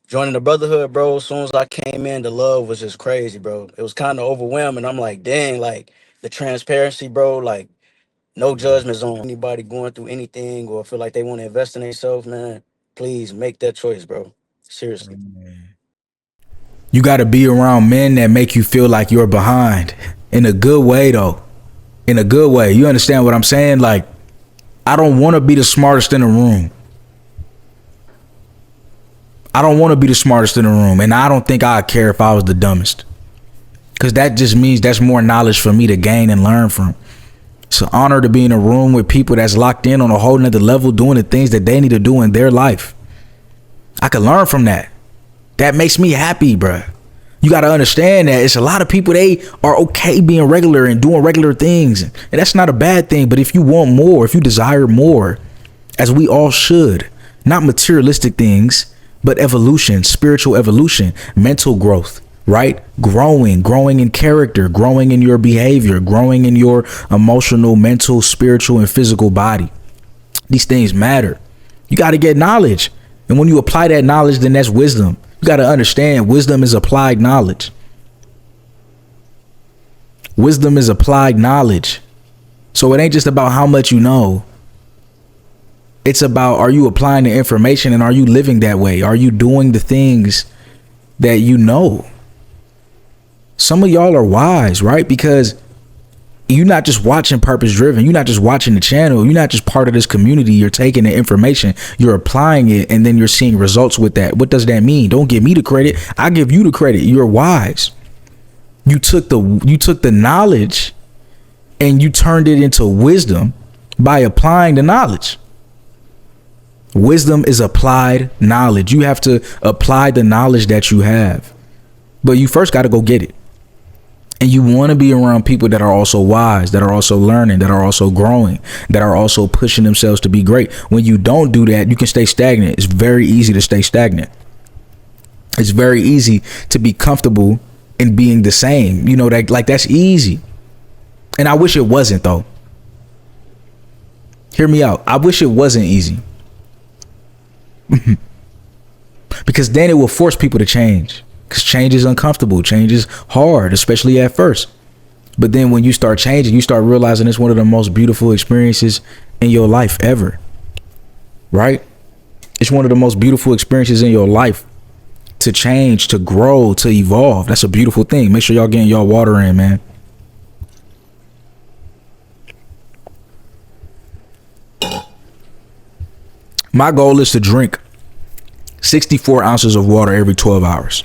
joining the brotherhood, bro. As soon as I came in, the love was just crazy, bro. It was kind of overwhelming. I'm like, dang, like the transparency, bro. Like no judgments on anybody going through anything or feel like they want to invest in themselves, man. Please make that choice, bro. Seriously. You got to be around men that make you feel like you're behind in a good way, though. In a good way. You understand what I'm saying? Like, I don't want to be the smartest in the room. I don't want to be the smartest in the room. And I don't think I'd care if I was the dumbest. Because that just means that's more knowledge for me to gain and learn from. It's an honor to be in a room with people that's locked in on a whole nother level, doing the things that they need to do in their life. I can learn from that. That makes me happy, bruh. You got to understand that it's a lot of people, they are okay being regular and doing regular things. And that's not a bad thing. But if you want more, if you desire more, as we all should, not materialistic things, but evolution, spiritual evolution, mental growth, right? Growing in character, growing in your behavior, growing in your emotional, mental, spiritual, and physical body. These things matter. You got to get knowledge. And when you apply that knowledge, then that's wisdom. You got to understand wisdom is applied knowledge. Wisdom is applied knowledge. So it ain't just about how much you know. It's about, are you applying the information and are you living that way? Are you doing the things that you know? Some of y'all are wise, right? Because you're not just watching Purpose Driven. You're not just watching the channel. You're not just part of this community. You're taking the information, you're applying it, and then you're seeing results with that. What does that mean? Don't give me the credit. I give you the credit. You're wise. You took the knowledge and you turned it into wisdom by applying the knowledge. Wisdom is applied knowledge. You have to apply the knowledge that you have, but you first got to go get it. And you want to be around people that are also wise, that are also learning, that are also growing, that are also pushing themselves to be great. When you don't do that, you can stay stagnant. It's very easy to stay stagnant. It's very easy to be comfortable in being the same. You know, that like that's easy. And I wish it wasn't, though. Hear me out. I wish it wasn't easy. Because then it will force people to change. Because change is uncomfortable. Change is hard, especially at first. But then when you start changing, you start realizing it's one of the most beautiful experiences in your life ever. Right? It's one of the most beautiful experiences in your life. To change, to grow, to evolve. That's a beautiful thing. Make sure y'all getting y'all water in, man. My goal is to drink 64 ounces of water every 12 hours.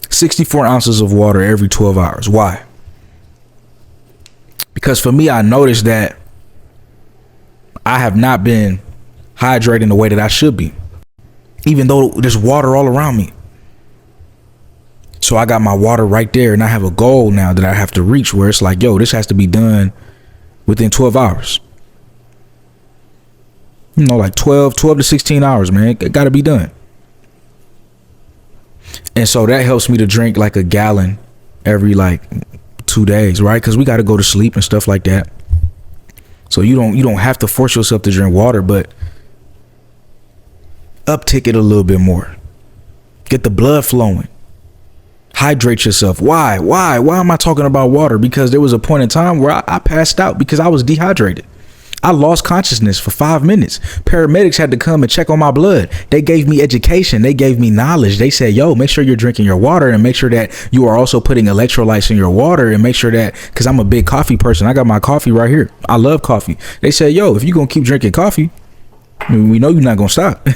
64 ounces of water every 12 hours. Why? Because for me, I noticed that I have not been hydrating the way that I should be, even though there's water all around me. So I got my water right there, and I have a goal now that I have to reach where it's like, yo, this has to be done within 12 hours. You know, like 12 to 16 hours, man. It got to be done. And so that helps me to drink like a gallon every like 2 days, right? Because we got to go to sleep and stuff like that. So you don't have to force yourself to drink water, but uptick it a little bit more. Get the blood flowing. Hydrate yourself. Why am I talking about water? Because there was a point in time where I passed out because I was dehydrated. I lost consciousness for 5 minutes. Paramedics had to come and check on my blood. They gave me education. They gave me knowledge. They said, yo, make sure you're drinking your water and make sure that you are also putting electrolytes in your water and make sure that, because I'm a big coffee person. I got my coffee right here. I love coffee. They said, yo, if you're going to keep drinking coffee, we know you're not going to stop.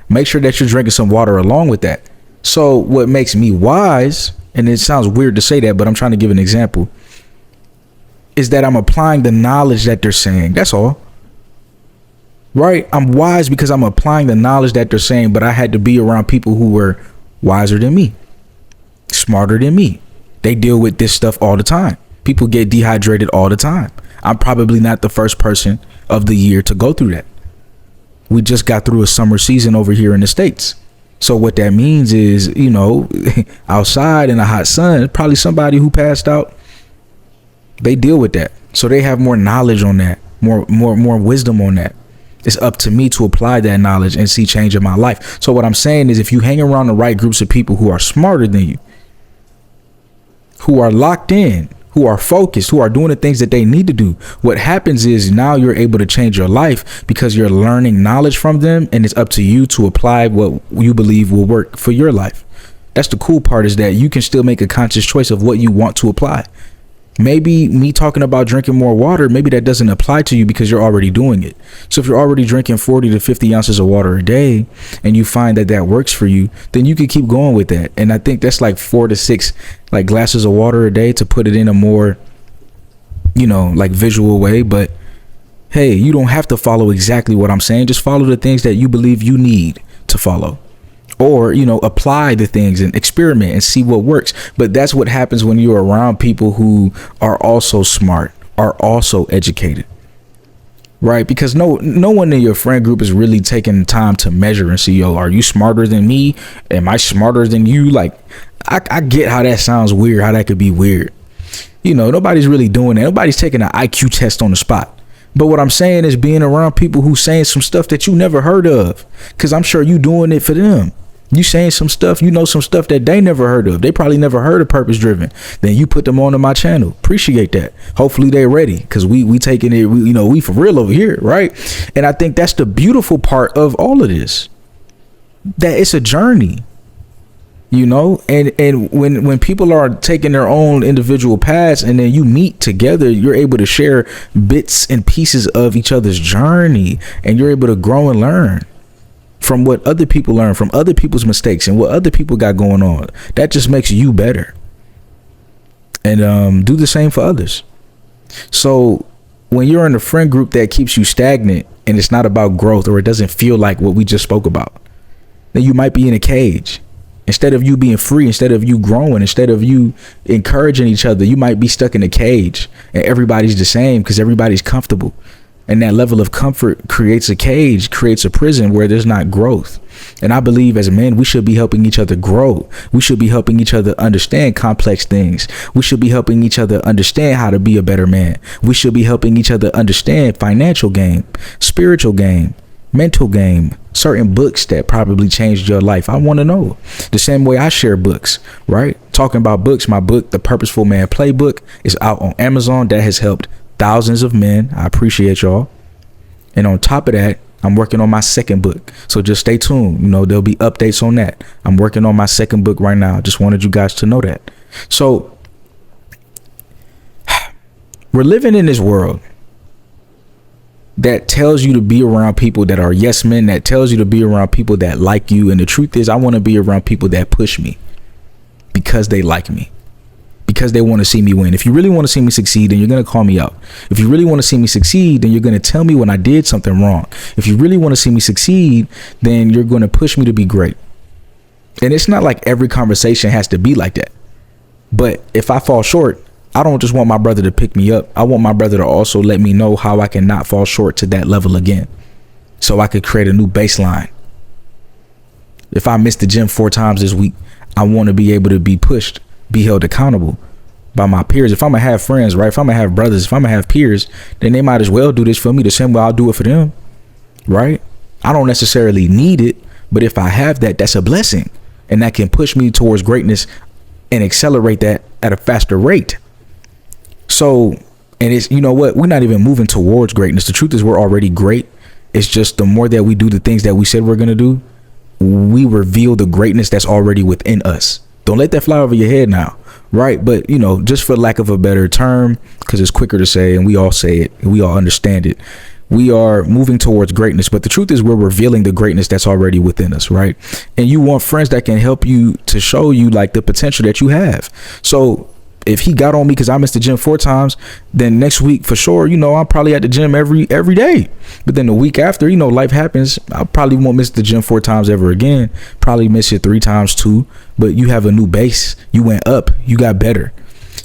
Make sure that you're drinking some water along with that. So what makes me wise, and it sounds weird to say that, but I'm trying to give an example, is that I'm applying the knowledge that they're saying. That's all. Right? I'm wise because I'm applying the knowledge that they're saying, but I had to be around people who were wiser than me, smarter than me. They deal with this stuff all the time. People get dehydrated all the time. I'm probably not the first person of the year to go through that. We just got through a summer season over here in the States. So what that means is, you know, outside in the hot sun, probably somebody who passed out, they deal with that. So they have more knowledge on that, more wisdom on that. It's up to me to apply that knowledge and see change in my life. So what I'm saying is, if you hang around the right groups of people who are smarter than you, who are locked in, who are focused, who are doing the things that they need to do, what happens is now you're able to change your life because you're learning knowledge from them, and it's up to you to apply what you believe will work for your life. That's the cool part, is that you can still make a conscious choice of what you want to apply. Maybe me talking about drinking more water, maybe that doesn't apply to you because you're already doing it. So if you're already drinking 40 to 50 ounces of water a day and you find that that works for you, then you can keep going with that. And I think that's like 4 to 6 like glasses of water a day, to put it in a more, like visual way. But hey, you don't have to follow exactly what I'm saying. Just follow the things that you believe you need to follow. Or, apply the things and experiment and see what works. But that's what happens when you're around people who are also smart, are also educated, right? Because no one in your friend group is really taking time to measure and see, yo, are you smarter than me? Am I smarter than you? Like, I get how that sounds weird, how that could be weird. Nobody's really doing that. Nobody's taking an IQ test on the spot. But what I'm saying is being around people who saying some stuff that you never heard of, because I'm sure you doing it for them. You saying some stuff, some stuff that they never heard of. They probably never heard of Purpose Driven. Then you put them onto my channel. Appreciate that. Hopefully they're ready, because we taking it, we for real over here, right? And I think that's the beautiful part of all of this, that it's a journey, and when people are taking their own individual paths and then you meet together, you're able to share bits and pieces of each other's journey, and you're able to grow and learn from what other people learn, from other people's mistakes and what other people got going on. That just makes you better. And do the same for others. So when you're in a friend group that keeps you stagnant and it's not about growth, or it doesn't feel like what we just spoke about, then you might be in a cage. Instead of you being free, instead of you growing, instead of you encouraging each other, you might be stuck in a cage and everybody's the same because everybody's comfortable. And that level of comfort creates a cage, creates a prison where there's not growth. And I believe as men, we should be helping each other grow. We should be helping each other understand complex things. We should be helping each other understand how to be a better man. We should be helping each other understand financial game, spiritual game, mental game, certain books that probably changed your life. I want to know. The same way I share books, right? Talking about books, my book, The Purposeful Man Playbook, is out on Amazon. That has helped thousands of men. I appreciate y'all. And on top of that, I'm working on my second book. So just stay tuned. There'll be updates on that. I'm working on my second book right now. Just wanted you guys to know that. So we're living in this world that tells you to be around people that are yes men, that tells you to be around people that like you. And the truth is, I want to be around people that push me because they like me, because they want to see me win. If you really want to see me succeed, then you're going to call me out. If you really want to see me succeed, then you're going to tell me when I did something wrong. If you really want to see me succeed, then you're going to push me to be great. And it's not like every conversation has to be like that. But if I fall short, I don't just want my brother to pick me up. I want my brother to also let me know how I can not fall short to that level again, so I could create a new baseline. If I missed the gym 4 times this week, I want to be able to be pushed, be held accountable by my peers. If I'm gonna have friends, right? If I'm gonna have brothers, if I'm gonna have peers, then they might as well do this for me the same way I'll do it for them, right? I don't necessarily need it, but if I have that, that's a blessing, and that can push me towards greatness and accelerate that at a faster rate. So, and it's, we're not even moving towards greatness. The truth is, we're already great. It's just the more that we do the things that we said we're gonna do, we reveal the greatness that's already within us. Don't let that fly over your head now, right? But, just for lack of a better term, because it's quicker to say and we all say it and we all understand it, we are moving towards greatness. But the truth is, we're revealing the greatness that's already within us, right? And you want friends that can help you to show you like the potential that you have. So if he got on me because I missed the gym 4 times, then next week for sure, I'm probably at the gym every day. But then the week after, life happens. I probably won't miss the gym 4 times ever again. Probably miss it 3 times too. But you have a new base. You went up. You got better.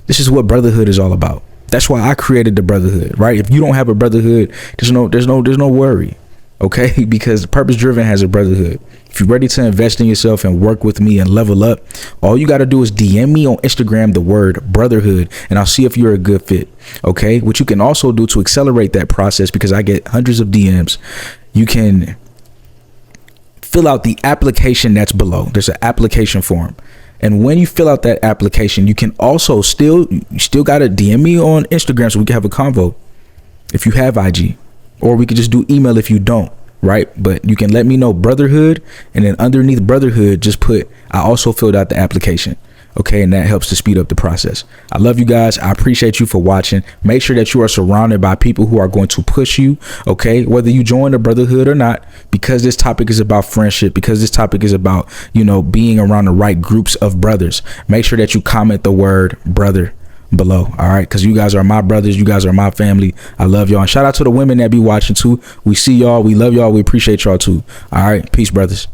This is what brotherhood is all about. That's why I created the brotherhood, right? If you don't have a brotherhood, there's no worry, okay? Because Purpose Driven has a brotherhood. If you're ready to invest in yourself and work with me and level up, all you got to do is DM me on Instagram the word brotherhood, and I'll see if you're a good fit. Okay. What you can also do to accelerate that process, because I get hundreds of DMs, you can fill out the application that's below. There's an application form. And when you fill out that application, you can also still got to DM me on Instagram so we can have a convo if you have IG, or we could just do email if you don't, right? But you can let me know Brotherhood, and then underneath Brotherhood, just put, I also filled out the application. Okay, and that helps to speed up the process. I love you guys. I appreciate you for watching. Make sure that you are surrounded by people who are going to push you, okay, whether you join the Brotherhood or not, because this topic is about friendship, because this topic is about, you know, being around the right groups of brothers. Make sure that you comment the word brother below, all right, because you guys are my brothers, you guys are my family. I love y'all, and shout out to the women that be watching too. We see y'all, we love y'all, we appreciate y'all too. All right, peace, brothers.